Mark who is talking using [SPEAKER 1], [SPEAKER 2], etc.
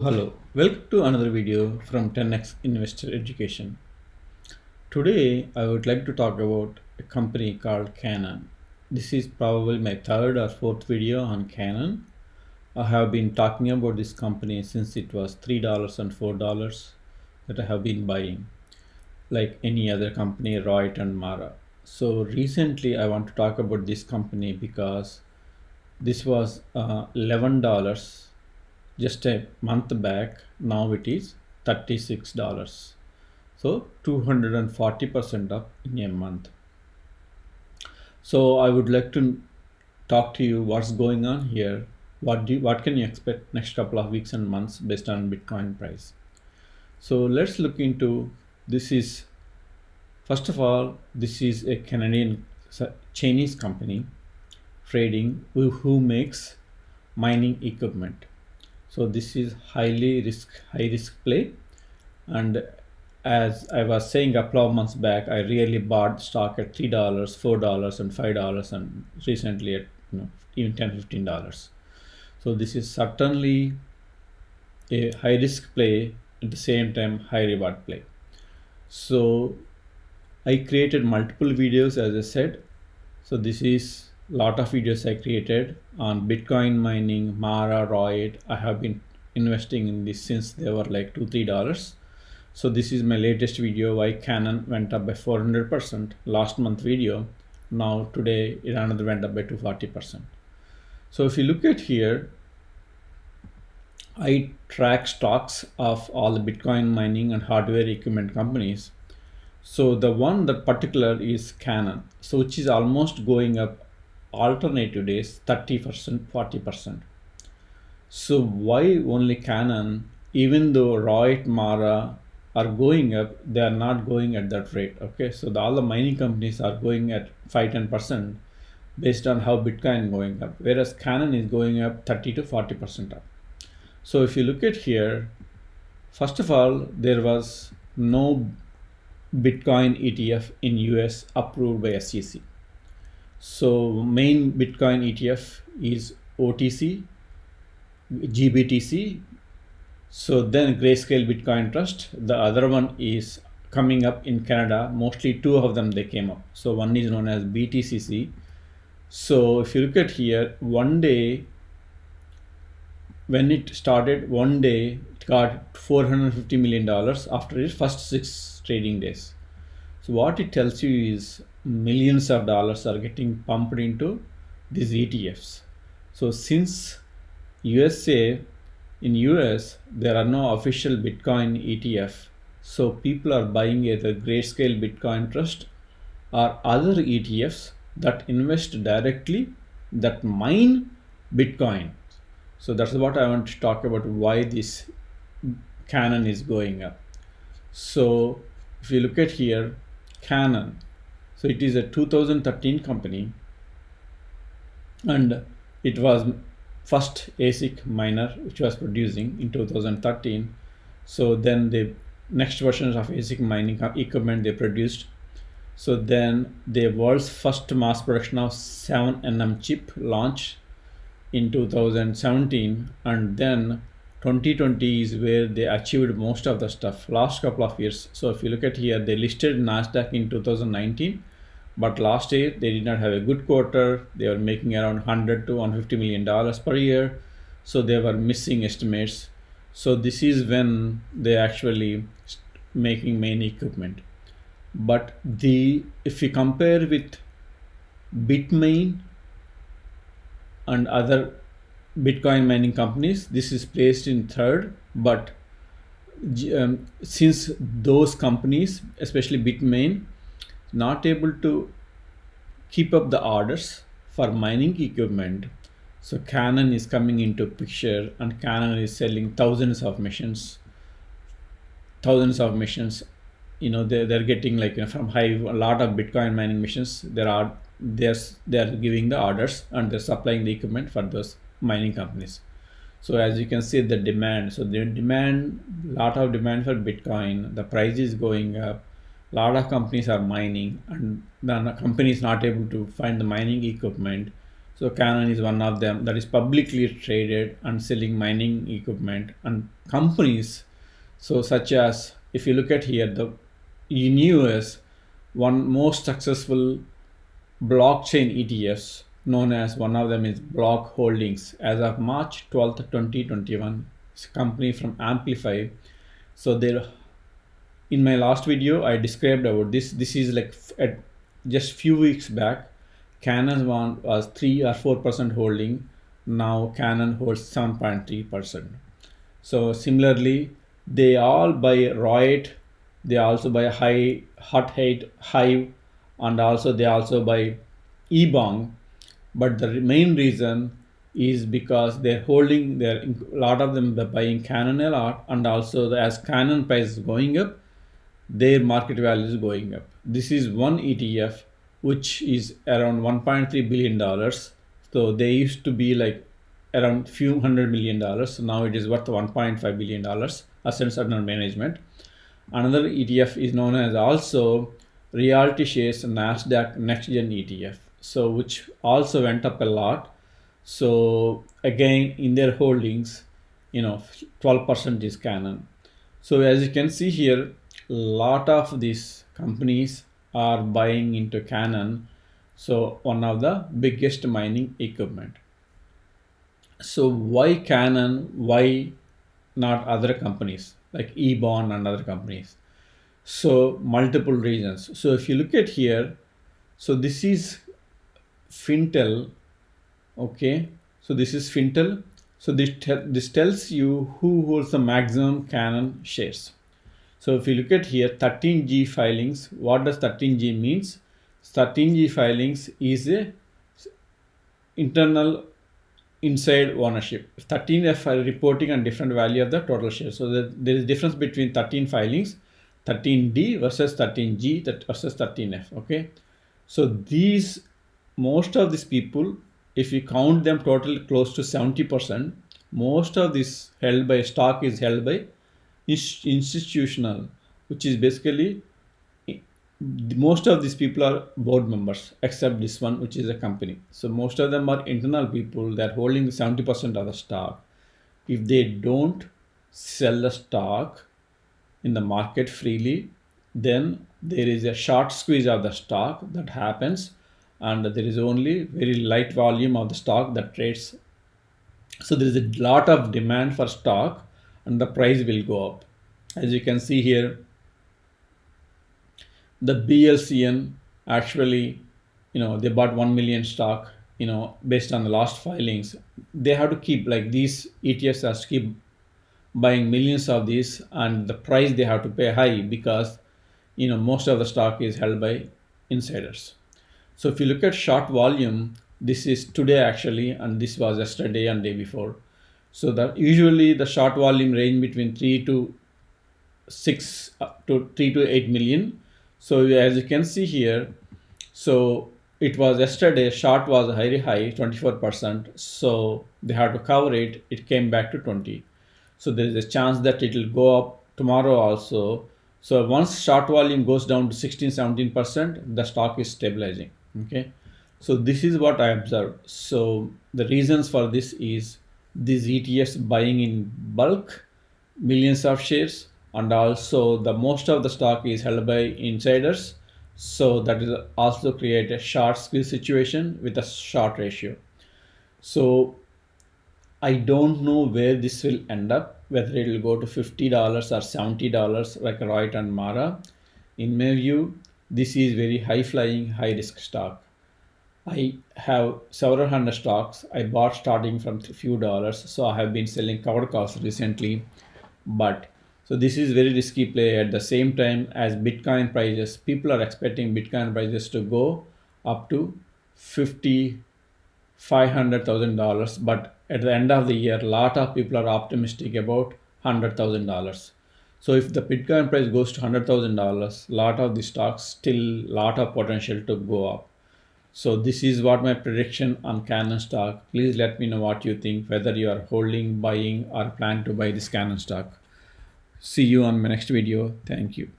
[SPEAKER 1] Hello, welcome to another video from 10x Investor Education. Today, I would like to talk about a company called Canon. This is probably my third or fourth video on Canon. I have been talking about this company since it was $3 and $4 that I have been buying, like any other company, Reut and Mara. So recently, I want to talk about this company because this was $11 just a month back. Now it is $36. So 240% up in a month. So I would like to talk to you what's going on here. What can you expect next couple of weeks and months based on Bitcoin price? So let's look into this. Is first of all, this is a Canadian Chinese company trading who makes mining equipment. So this is high risk play. And as I was saying a couple of months back, I really bought stock at $3, $4, and $5, and recently at even $10, $15. So this is certainly a high risk play at the same time high reward play. So I created multiple videos, as I said. So this is a lot of videos I created on Bitcoin mining, Mara, Reut. I have been investing in this since they were like $2, $3. So this is my latest video why Canon went up by 400%. Last month video. Now today it another went up by 240%. So if you look at here, I track stocks of all the Bitcoin mining and hardware equipment companies. So the one that particular is Canon, so which is almost going up alternative days 30%, 40%. So why only Canon? Even though Reut, Mara are going up, they are not going at that rate. Okay, so all the mining companies are going at 5-10% based on how Bitcoin going up, whereas Canon is going up 30 to 40% up. So if you look at here, first of all, there was no Bitcoin ETF in US approved by SEC. So main Bitcoin ETF is OTC, GBTC. So then Grayscale Bitcoin Trust. The other one is coming up in Canada. Mostly two of them they came up. So one is known as BTCC. So if you look at here, one day when it started, one day it got $450 million after its first 6 trading days. So what it tells you is millions of dollars are getting pumped into these ETFs. So since USA, in US, there are no official Bitcoin ETF. So people are buying either Grayscale Bitcoin Trust or other ETFs that invest directly, that mine Bitcoin. So that's what I want to talk about, why this Canon is going up. So if you look at here, Canon, so it is a 2013 company, and it was first ASIC miner which was producing in 2013. So then the next versions of ASIC mining equipment they produced. So then the world's first mass production of 7nm chip launched in 2017, and then 2020 is where they achieved most of the stuff last couple of years. So if you look at here, they listed Nasdaq in 2019, but last year they did not have a good quarter. They were making around 100 to 150 million dollars per year, so they were missing estimates. So this is when they actually making main equipment. But if you compare with Bitmain and other Bitcoin mining companies, this is placed in third. But since those companies, especially Bitmain, not able to keep up the orders for mining equipment, so Canon is coming into picture, and Canon is selling thousands of machines. They're getting like from a lot of Bitcoin mining machines. They're giving the orders and they're supplying the equipment for those mining companies. So as you can see, the demand, so the lot of demand for Bitcoin, the price is going up. A lot of companies are mining, and the company is not able to find the mining equipment. So Canon is one of them that is publicly traded and selling mining equipment and companies. So such as, if you look at here, the in US, one most successful blockchain ETFs known as, one of them is Block Holdings. As of March 12th, 2021, it's a company from Amplify. So there, in my last video, I described about this. This is like at just few weeks back, Canon one was 3 or 4% holding. Now Canon holds 7.3%. So similarly, they all buy Riot, they also buy Hut 8 Hive, and also they also buy eBong. But the main reason is because they're holding their, a lot of them are buying Canon a lot, and also as Canon price is going up, their market value is going up. This is one ETF which is around $1.3 billion. So they used to be like around few $100 million. So now it is worth $1.5 billion assets under management. Another ETF is known as also Realty Shares Nasdaq Next Gen ETF. So which also went up a lot. So again, in their holdings, 12% is Canon. So as you can see here, a lot of these companies are buying into Canon. So one of the biggest mining equipment. So why Canon? Why not other companies like eBond and other companies? So multiple reasons. So if you look at here, so this is Fintel. Okay, so this is Fintel. So this tells you who holds the maximum Canon shares. So if you look at here, 13G filings, what does 13G means? 13G filings is a internal inside ownership. 13F are reporting on different value of the total shares. So there is difference between 13 filings, 13D versus 13G versus 13F. Okay, so these, most of these people, if you count them total close to 70%, most of this held by stock is held by institutional, which is basically most of these people are board members except this one, which is a company. So most of them are internal people that are holding 70% of the stock. If they don't sell the stock in the market freely, then there is a short squeeze of the stock that happens, and there is only very light volume of the stock that trades. So there is a lot of demand for stock and the price will go up. As you can see here, the BLCN actually, they bought 1 million stock, based on the last filings. They have to keep, like, these ETFs has to keep buying millions of these, and the price they have to pay high because, most of the stock is held by insiders. So if you look at short volume, this is today actually, and this was yesterday and day before. So that usually the short volume range between 3 to 6 to 3 to 8 million. So as you can see here, so it was yesterday, short was very high, 24%. So they had to cover it. It came back to 20. So there is a chance that it will go up tomorrow also. So once short volume goes down to 16, 17%, the stock is stabilizing. Okay. So this is what I observed. So the reasons for this is these ETFs buying in bulk, millions of shares, and also the most of the stock is held by insiders. So that is also create a short squeeze situation with a short ratio. So I don't know where this will end up, whether it will go to $50 or $70 like Riot and Mara. In my view, this is very high flying, high risk stock. I have several hundred stocks. I bought starting from a few dollars, so I have been selling covered calls recently. But so this is very risky play. At the same time, as Bitcoin prices, people are expecting Bitcoin prices to go up to $500,000. But at the end of the year, a lot of people are optimistic about $100,000. So if the Bitcoin price goes to $100,000, a lot of the stocks still lot of potential to go up. So this is what my prediction on Canon stock. Please let me know what you think, whether you are holding, buying, or plan to buy this Canon stock. See you on my next video. Thank you.